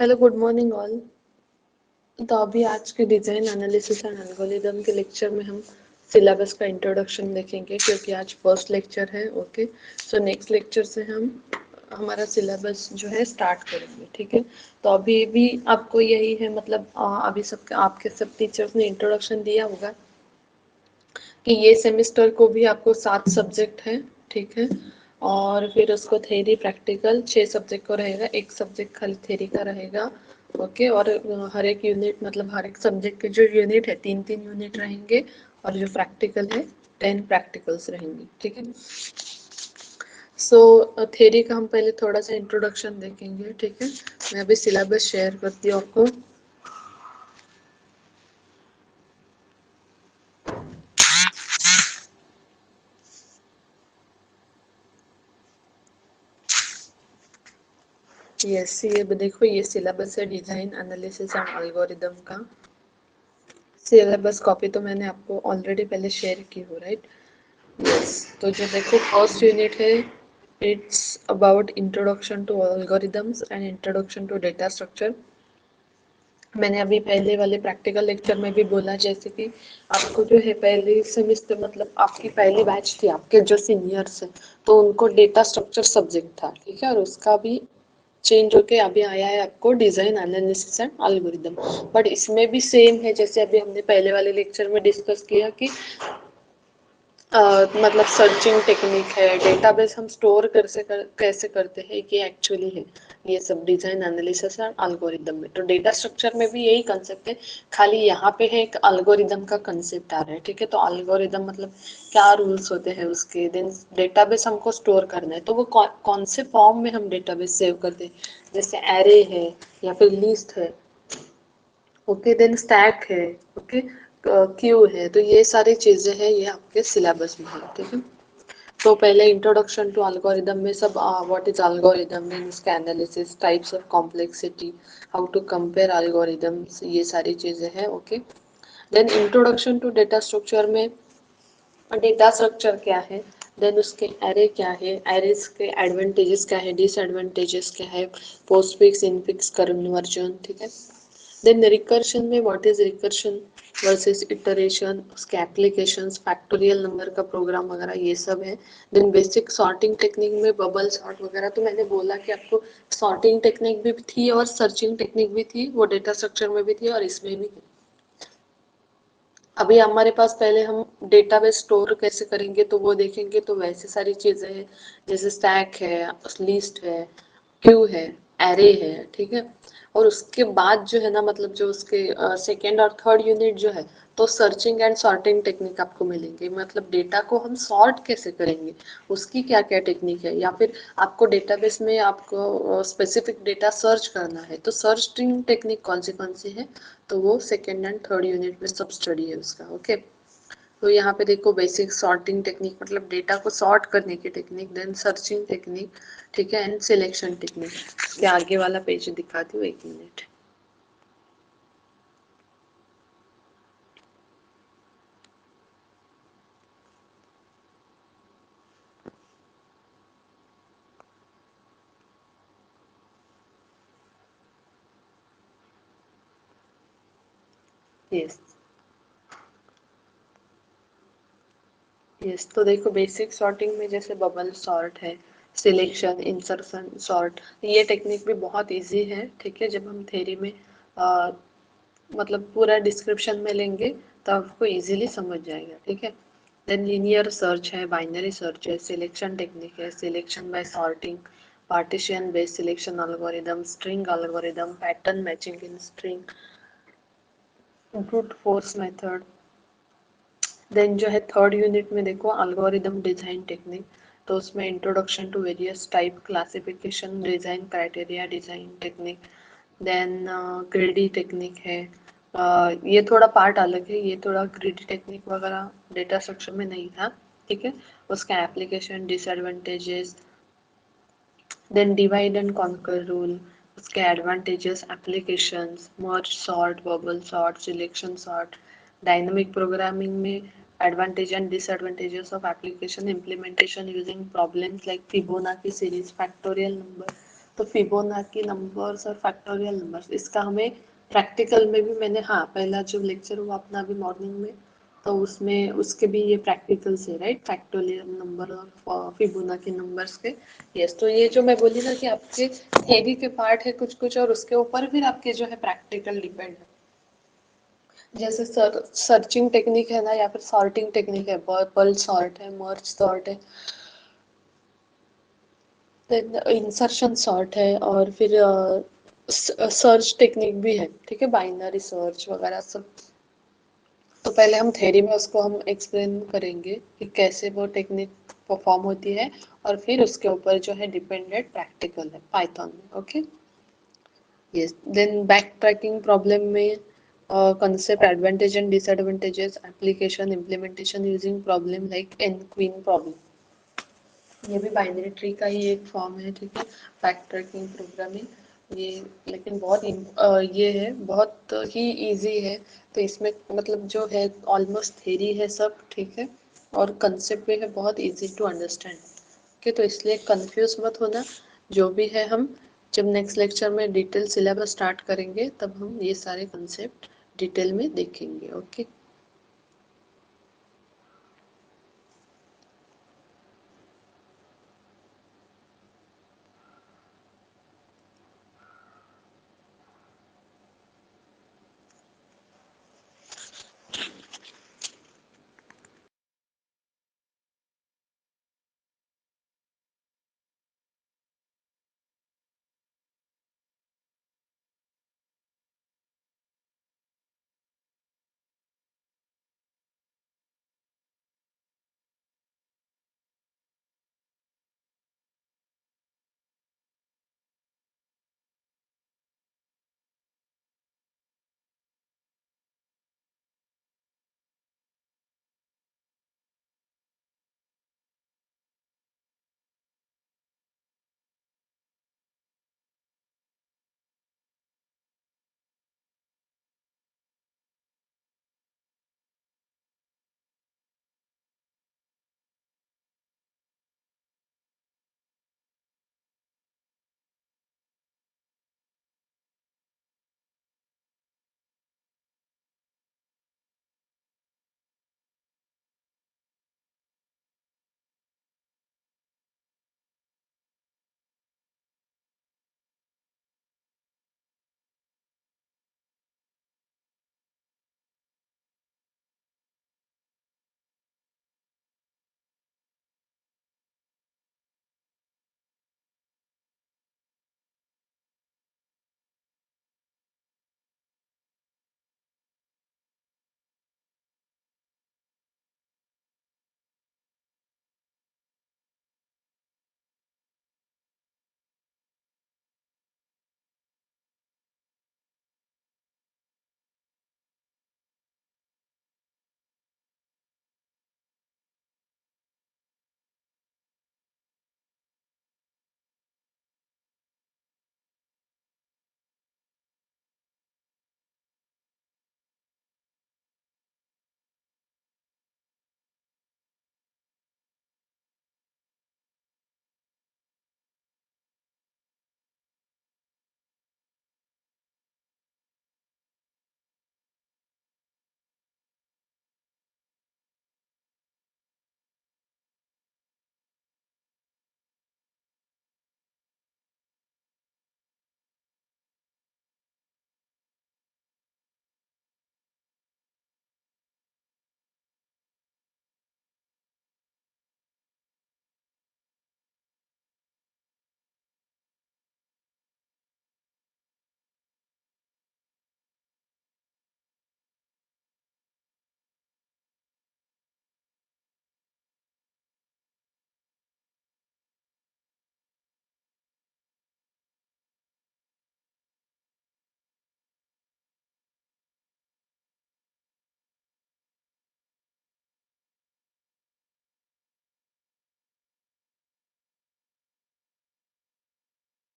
Hello, good morning all. तो अभी आज के डिजाइन एनालिसिस एंड एल्गोरिदम के लेक्चर में हम सिलेबस का इंट्रोडक्शन देखेंगे, क्योंकि आज फर्स्ट लेक्चर है। ओके, सो नेक्स्ट लेक्चर से हम हमारा सिलेबस जो है स्टार्ट करेंगे। ठीक है, तो अभी भी आपको यही है, मतलब अभी सब आपके सब टीचर्स ने इंट्रोडक्शन दिया होगा कि ये सेमेस्टर को भी आपको 7 सब्जेक्ट है। ठीक है, और फिर उसको थ्योरी प्रैक्टिकल 6 सब्जेक्ट को रहेगा, एक सब्जेक्ट खाली थ्योरी का रहेगा। ओके, और हर एक यूनिट, मतलब हर एक सब्जेक्ट के जो यूनिट है 3-3 यूनिट रहेंगे, और जो प्रैक्टिकल है 10 प्रैक्टिकल्स रहेंगे। ठीक है, सो थ्योरी का हम पहले थोड़ा सा इंट्रोडक्शन देखेंगे। ठीक है, मैं अभी सिलेबस शेयर करती हूँ आपको। यस, ये देखो, ये सिलेबस है डिजाइन एनालिसिस एंड एल्गोरिदम का। सिलेबस कॉपी तो मैंने आपको ऑलरेडी पहले शेयर की हो, राइट? यस, तो जो देखो फर्स्ट यूनिट है, it's about introduction to algorithms and introduction to data structure. मैंने अभी पहले वाले प्रैक्टिकल लेक्चर में भी बोला, जैसे कि आपको जो है पहले सेमेस्टर, मतलब आपकी पहली बैच थी, आपके जो सीनियर्स हैं, तो उनको डेटा स्ट्रक्चर सब्जेक्ट था। ठीक है, और उसका भी चेंज होके अभी आया है आपको design analysis and algorithm. But इसमें भी सेम है, जैसे अभी हमने पहले वाले लेक्चर में डिस्कस किया कि मतलब सर्चिंग टेक्निक है, डेटाबेस हम स्टोर कैसे करते हैं, ये एक्चुअली है ये सब डिजाइन एनालिसिस एंड एल्गोरिदम में। तो डेटा स्ट्रक्चर में भी यही कंसेप्ट है, खाली यहाँ पे है एक एल्गोरिदम का कंसेप्ट आ रहा है। ठीक है, तो एल्गोरिदम मतलब क्या रूल्स होते हैं उसके, देन डेटाबेस हमको स्टोर करना है, तो वो कौन से फॉर्म में हम डेटाबेस सेव करते हैं, जैसे एरे है या फिर लिस्ट है। ओके, देन स्टैक है। ओके, क्यू है। तो ये सारी चीजें हैं, ये आपके सिलेबस में है। ठीक है, तो पहले इंट्रोडक्शन टू एल्गोरिदम में सब व्हाट इज एल्गोरिदम, मीन उसका analysis, types of complexity, how to compare algorithms, ये सारी चीजें हैं। Okay, then introduction to data structure में डेटा स्ट्रक्चर क्या है, देन उसके एरे क्या है, एरेस के एडवांटेजेस क्या है, डिसएडवांटेजेस क्या है, पोस्टफिक्स, इनफिक्स, कन्वर्जन। ठीक है, देन रिकर्शन में what is recursion versus iteration, उसके एप्लीकेशंस, फैक्टोरियल नंबर का प्रोग्राम वगैरह, ये सब है। देन बेसिक सॉर्टिंग टेक्निक में बबल सॉर्ट वगैरह, तो मैंने बोला कि आपको सॉर्टिंग टेक्निक भी थी और सर्चिंग टेक्निक भी थी, वो डेटा स्ट्रक्चर में भी थी और इसमें भी है। अभी हमारे पास पहले हम डेटाबेस स्टोर कैसे करेंगे तो वो देखेंगे, तो वैसे सारी चीजें हैं, जैसे स्टैक है, लिस्ट है, क्यू है, एरे है। ठीक है, और उसके बाद जो है ना, मतलब जो उसके सेकेंड और थर्ड यूनिट जो है, तो सर्चिंग एंड सॉर्टिंग टेक्निक आपको मिलेंगे, मतलब डेटा को हम सॉर्ट कैसे करेंगे, उसकी क्या क्या टेक्निक है, या फिर आपको डेटाबेस में आपको स्पेसिफिक डेटा सर्च करना है, तो सर्चिंग टेक्निक कौन सी है, तो वो सेकेंड एंड थर्ड यूनिट में सब स्टडी है उसका। ओके, तो यहाँ पे देखो बेसिक सॉर्टिंग टेक्निक, मतलब डेटा को सॉर्ट करने की टेक्निक, देन सर्चिंग टेक्निक। ठीक है, एंड सिलेक्शन टेक्निक। इसके आगे वाला पेज दिखाती हूँ, 1 मिनट। यस, यस, तो देखो बेसिक सॉर्टिंग में जैसे बबल सॉर्ट है, सिलेक्शन, इंसर्शन सॉर्ट, ये टेक्निक भी बहुत इजी है। ठीक है, जब हम थ्योरी में मतलब पूरा डिस्क्रिप्शन में लेंगे तो आपको इजीली समझ जाएगा। ठीक है, देन लीनियर सर्च है, बाइनरी सर्च है, सिलेक्शन टेक्निक है, selection by sorting, partition based selection algorithm, string algorithm, pattern matching in string, brute force method. Then जो है थर्ड यूनिट में देखो एल्गोरिदम डिजाइन टेक्निक, तो उसमें introduction to various type classification, design criteria, design technique, then greedy technique है। ये थोड़ा part अलग है, ये थोड़ा ग्रिड टेक्निक वगैरह डेटा स्ट्रक्चर में नहीं था। ठीक है, उसका application, disadvantages, then divide and conquer rule, उसके advantages, applications, merge sort, bubble sort, selection sort, dynamic programming में advantage and disadvantages of application implementation using problems like Fibonacci series, factorial number, तो Fibonacci numbers और factorial numbers, इसका हमें practical में भी मैंने, हाँ पहला जो लेक्चर हुआ अपना अभी मॉर्निंग में, तो उसमें उसके भी ये प्रैक्टिकल्स है राइट, फैक्टोरियल नंबर और फिबोनाची नंबर्स के। यस, तो ये जो मैं बोली ना कि आपके थ्योरी के पार्ट है कुछ कुछ, और उसके ऊपर फिर आपके जो है प्रैक्टिकल डिपेंड है। जैसे सर्चिंग टेक्निक है ना, या फिर सॉर्टिंग टेक्निक है, बल्क सॉर्ट है, मर्ज सॉर्ट है, इंसर्शन सॉर्ट है, और फिर सर्च टेक्निक भी है, ठीक है, बाइनरी सर्च वगैरह सब। तो पहले हम थ्योरी में उसको हम एक्सप्लेन करेंगे कि कैसे वो टेक्निक परफॉर्म होती है, और फिर उसके ऊपर जो है डिपेंडेंट प्रैक्टिकल है पाइथन में। Okay, yes, then backtracking problem में concept advantage and disadvantages, application, implementation using problem like n-queen problem, ये भी बाइनरी ट्री का ही एक फॉर्म है, ठीक है, बैक ट्रैकिंग प्रोग्रामिंग ये। लेकिन बहुत ये है, बहुत ही इजी है, तो इसमें मतलब जो है ऑलमोस्ट थ्योरी है सब, ठीक है, और कंसेप्ट भी है बहुत इजी टू अंडरस्टैंड। ओके, तो इसलिए कंफ्यूज मत होना। जो भी है हम जब नेक्स्ट लेक्चर में डिटेल सिलेबस स्टार्ट करेंगे तब हम ये सारे कंसेप्ट डिटेल में देखेंगे। ओके।